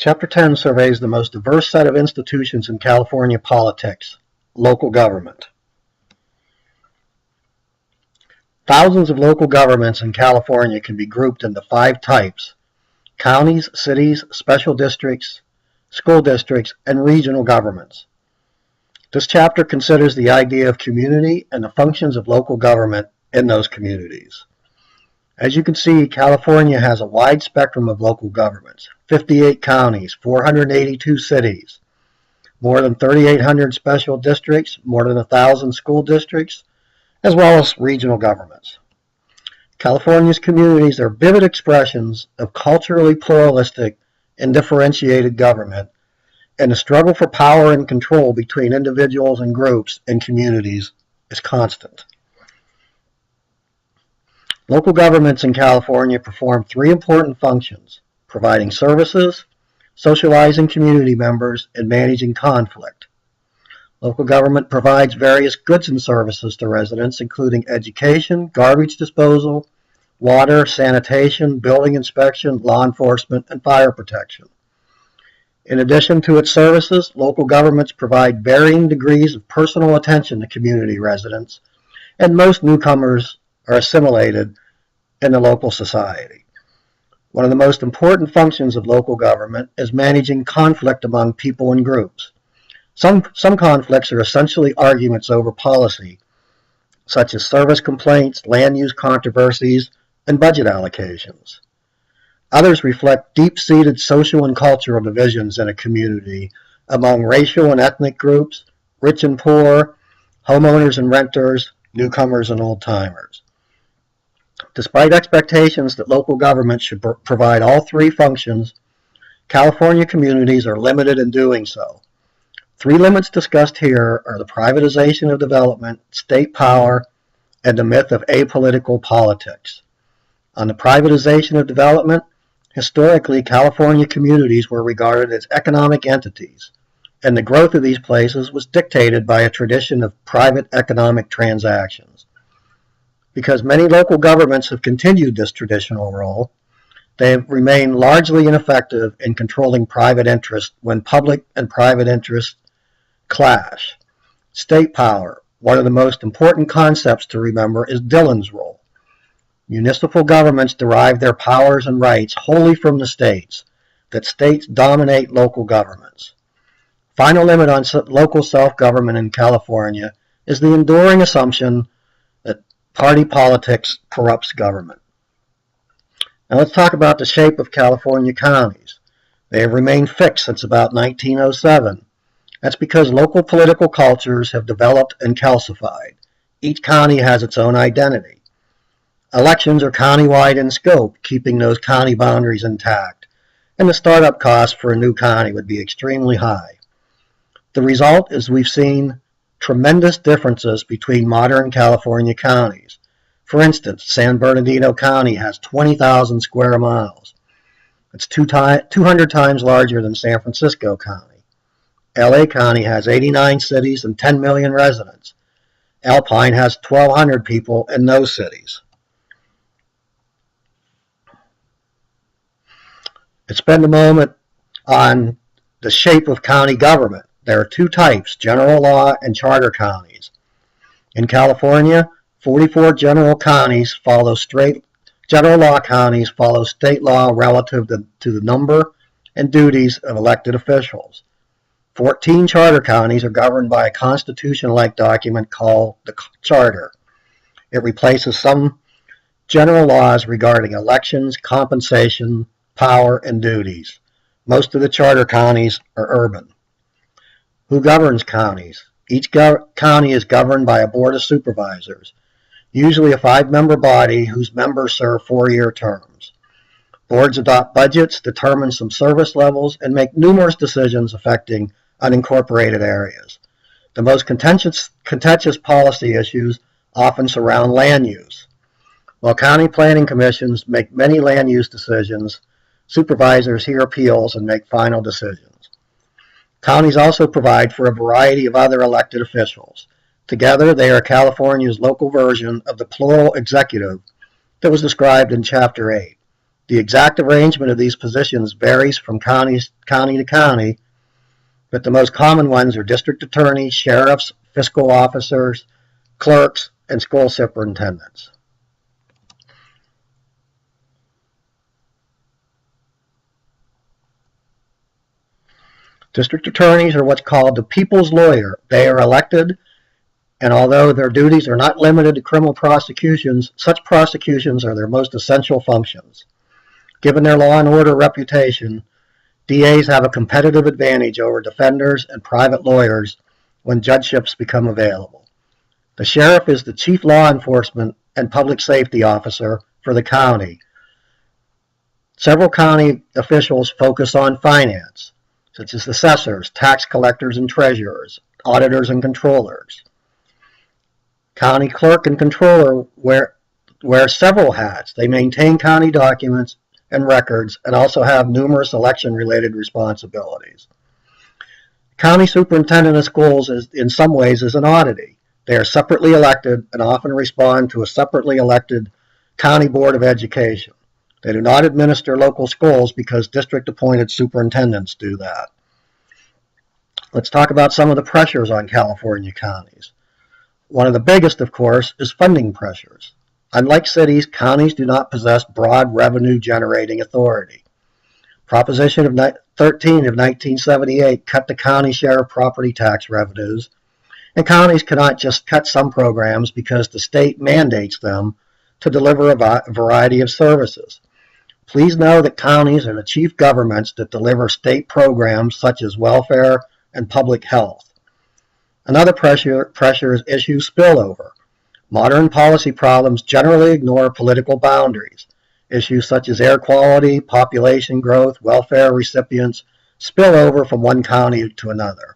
Chapter 10 surveys the most diverse set of institutions in California politics, local government. Thousands of local governments in California can be grouped into 5 types: counties, cities, special districts, school districts, and regional governments. This chapter considers the idea of community and the functions of local government in those communities. As you can see, California has a wide spectrum of local governments: 58 counties, 482 cities, more than 3,800 special districts, more than 1,000 school districts, as well as regional governments. California's communities are vivid expressions of culturally pluralistic and differentiated government, and the struggle for power and control between individuals and groups and communities is constant. Local governments in California perform 3 important functions: providing services, socializing community members, and managing conflict. Local government provides various goods and services to residents, including education, garbage disposal, water, sanitation, building inspection, law enforcement, and fire protection. In addition to its services, local governments provide varying degrees of personal attention to community residents, and most newcomers are assimilated in the local society. One of the most important functions of local government is managing conflict among people and groups. Some conflicts are essentially arguments over policy, such as service complaints, land use controversies, and budget allocations. Others reflect deep-seated social and cultural divisions in a community among racial and ethnic groups, rich and poor, homeowners and renters, newcomers and old-timers. Despite expectations that local government should provide all 3 functions, California communities are limited in doing so. 3 limits discussed here are the privatization of development, state power, and the myth of apolitical politics. On the privatization of development, historically, California communities were regarded as economic entities, and the growth of these places was dictated by a tradition of private economic transactions. Because many local governments have continued this traditional role, they have remained largely ineffective in controlling private interest when public and private interests clash. State power, one of the most important concepts to remember, is Dillon's rule. Municipal governments derive their powers and rights wholly from the states, that states dominate local governments. Final limit on local self-government in California is the enduring assumption that party politics corrupts government. Now let's talk about the shape of California counties. They have remained fixed since about 1907. That's because local political cultures have developed and calcified. Each county has its own identity. Elections are countywide in scope, keeping those county boundaries intact, and the startup cost for a new county would be extremely high. The result is we've seen tremendous differences between modern California counties. For instance, San Bernardino County has 20,000 square miles. It's 200 times larger than San Francisco County. LA County has 89 cities and 10 million residents. Alpine has 1,200 people and no cities. Let's spend a moment on the shape of county government. There are 2 types: general law and charter counties. In California, 44 general law counties follow state law relative to the number and duties of elected officials. 14 charter counties are governed by a constitution-like document called the Charter. It replaces some general laws regarding elections, compensation, power, and duties. Most of the charter counties are urban. Who governs counties? Each county is governed by a board of supervisors, usually a 5-member body whose members serve 4-year terms. Boards adopt budgets, determine some service levels, and make numerous decisions affecting unincorporated areas. The most contentious policy issues often surround land use. While county planning commissions make many land use decisions, supervisors hear appeals and make final decisions. Counties also provide for a variety of other elected officials. Together, they are California's local version of the plural executive that was described in Chapter 8. The exact arrangement of these positions varies from county to county, but the most common ones are district attorneys, sheriffs, fiscal officers, clerks, and school superintendents. District attorneys are what's called the people's lawyer. They are elected, and although their duties are not limited to criminal prosecutions, such prosecutions are their most essential functions. Given their law and order reputation, DAs have a competitive advantage over defenders and private lawyers when judgeships become available. The sheriff is the chief law enforcement and public safety officer for the county. Several county officials focus on finance, such as assessors, tax collectors and treasurers, auditors and controllers. County clerk and controller wear several hats. They maintain county documents and records and also have numerous election-related responsibilities. County superintendent of schools in some ways is an oddity. They are separately elected and often respond to a separately elected county board of education. They do not administer local schools because district-appointed superintendents do that. Let's talk about some of the pressures on California counties. One of the biggest, of course, is funding pressures. Unlike cities, counties do not possess broad revenue-generating authority. Proposition 13 of 1978 cut the county share of property tax revenues, and counties cannot just cut some programs because the state mandates them to deliver a variety of services. Please know that counties are the chief governments that deliver state programs such as welfare and public health. Another pressure is issue spillover. Modern policy problems generally ignore political boundaries. Issues such as air quality, population growth, welfare recipients spill over from one county to another.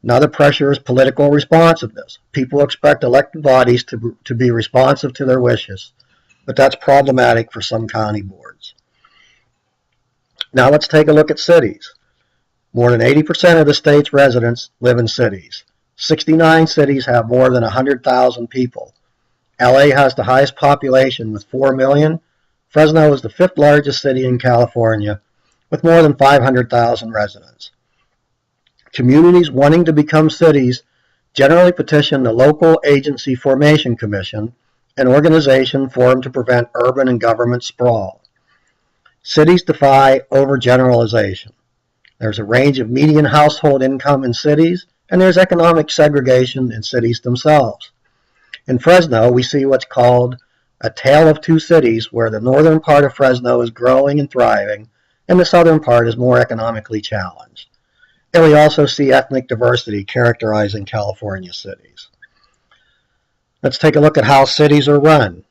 Another pressure is political responsiveness. People expect elected bodies to be responsive to their wishes, but that's problematic for some county boards. Now let's take a look at cities. More than 80% of the state's residents live in cities. 69 cities have more than 100,000 people. LA has the highest population with 4 million. Fresno is the fifth largest city in California with more than 500,000 residents. Communities wanting to become cities generally petition the Local Agency Formation Commission, an organization formed to prevent urban and government sprawl. Cities defy overgeneralization. There's a range of median household income in cities, and there's economic segregation in cities themselves. In Fresno, we see what's called a tale of two cities, where the northern part of Fresno is growing and thriving, and the southern part is more economically challenged. And we also see ethnic diversity characterizing California cities. Let's take a look at how cities are run.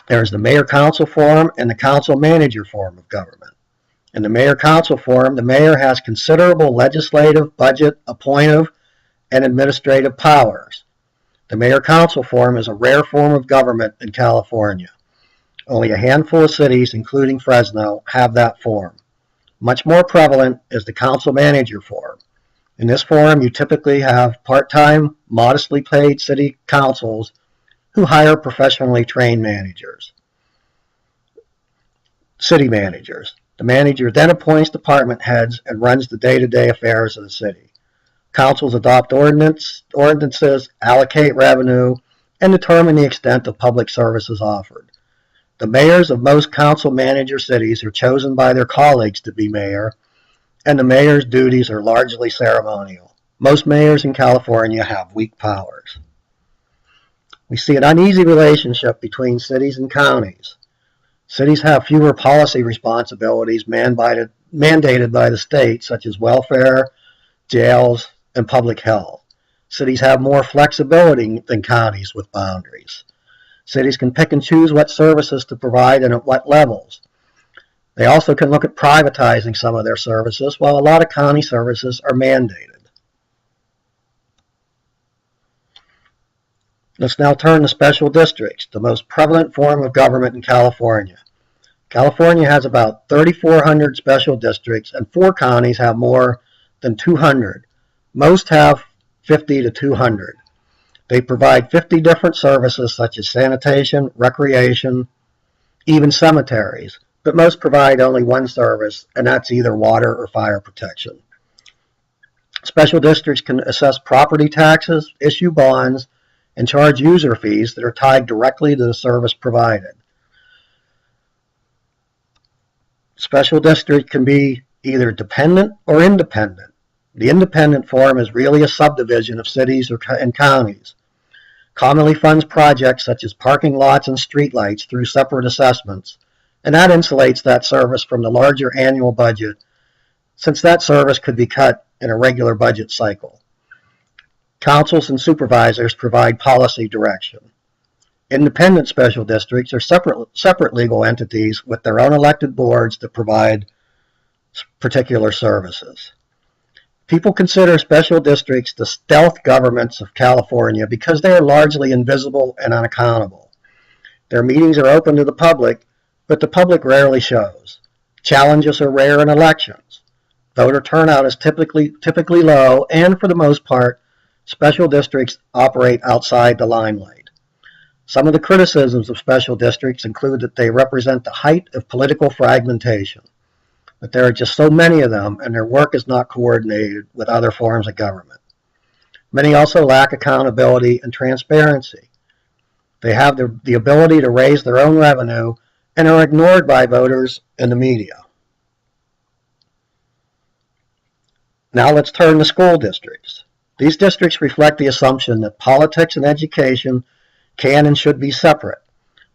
There's the mayor-council form and the council-manager form of government. In the mayor-council form, the mayor has considerable legislative, budget, appointive, and administrative powers. The mayor-council form is a rare form of government in California. Only a handful of cities, including Fresno, have that form. Much more prevalent is the council-manager form. In this form, you typically have part-time, modestly paid city councils who hire professionally trained managers. City managers. The manager then appoints department heads and runs the day-to-day affairs of the city. Councils adopt ordinances, allocate revenue, and determine the extent of public services offered. The mayors of most council-manager cities are chosen by their colleagues to be mayor, and the mayor's duties are largely ceremonial. Most mayors in California have weak powers. We see an uneasy relationship between cities and counties. Cities have fewer policy responsibilities mandated by the state, such as welfare, jails, and public health. Cities have more flexibility than counties with boundaries. Cities can pick and choose what services to provide and at what levels. They also can look at privatizing some of their services, while a lot of county services are mandated. Let's now turn to special districts, the most prevalent form of government in California. California has about 3,400 special districts, and 4 counties have more than 200. Most have 50 to 200. They provide 50 different services such as sanitation, recreation, even cemeteries, but most provide only one service, and that's either water or fire protection. Special districts can assess property taxes, issue bonds, and charge user fees that are tied directly to the service provided. Special district can be either dependent or independent. The independent form is really a subdivision of cities and counties. Commonly funds projects such as parking lots and streetlights through separate assessments, and that insulates that service from the larger annual budget, since that service could be cut in a regular budget cycle. Councils and supervisors provide policy direction. Independent special districts are separate legal entities with their own elected boards that provide particular services. People consider special districts the stealth governments of California because they are largely invisible and unaccountable. Their meetings are open to the public, but the public rarely shows. Challenges are rare in elections. Voter turnout is typically low, and for the most part, special districts operate outside the limelight. Some of the criticisms of special districts include that they represent the height of political fragmentation, that there are just so many of them and their work is not coordinated with other forms of government. Many also lack accountability and transparency. They have the ability to raise their own revenue and are ignored by voters and the media. Now let's turn to school districts. These districts reflect the assumption that politics and education can and should be separate.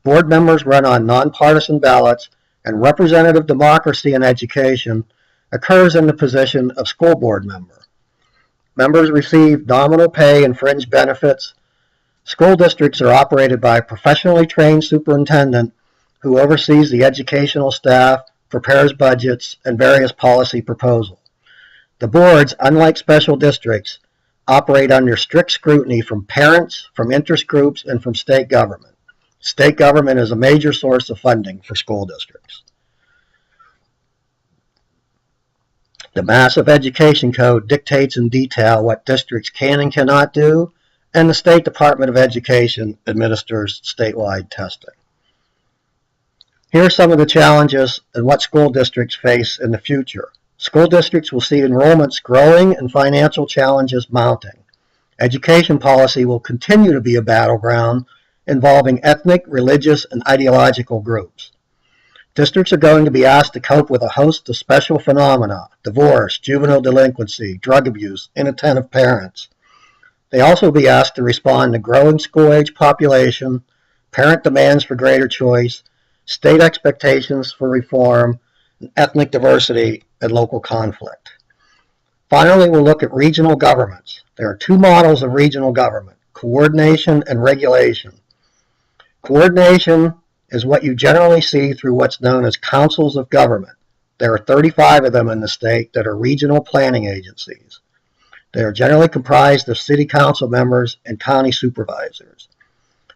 Board members run on nonpartisan ballots, and representative democracy in education occurs in the position of school board member. Members receive nominal pay and fringe benefits. School districts are operated by a professionally trained superintendent who oversees the educational staff, prepares budgets, and various policy proposals. The boards, unlike special districts, operate under strict scrutiny from parents, from interest groups, and from state government. State government is a major source of funding for school districts. The Massive Education Code dictates in detail what districts can and cannot do, and the State Department of Education administers statewide testing. Here are some of the challenges and what school districts face in the future. School districts will see enrollments growing and financial challenges mounting. Education policy will continue to be a battleground involving ethnic, religious, and ideological groups. Districts are going to be asked to cope with a host of special phenomena: divorce, juvenile delinquency, drug abuse, inattentive parents. They also be asked to respond to growing school-age population, parent demands for greater choice, state expectations for reform, and ethnic diversity and local conflict. Finally, we'll look at regional governments. There are two models of regional government: coordination and regulation. Coordination is what you generally see through what's known as councils of government. There are 35 of them in the state that are regional planning agencies. They are generally comprised of city council members and county supervisors.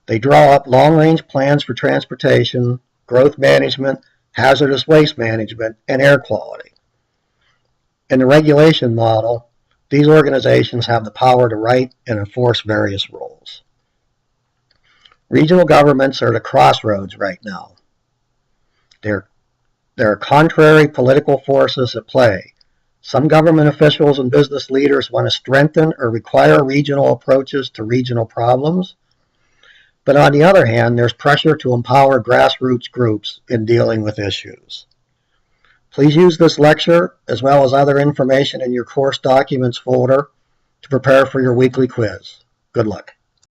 They draw up long-range plans for transportation, growth management, hazardous waste management, and air quality. In the regulation model, these organizations have the power to write and enforce various rules. Regional governments are at a crossroads right now. There are contrary political forces at play. Some government officials and business leaders want to strengthen or require regional approaches to regional problems. But on the other hand, there's pressure to empower grassroots groups in dealing with issues. Please use this lecture, as well as other information in your course documents folder, to prepare for your weekly quiz. Good luck.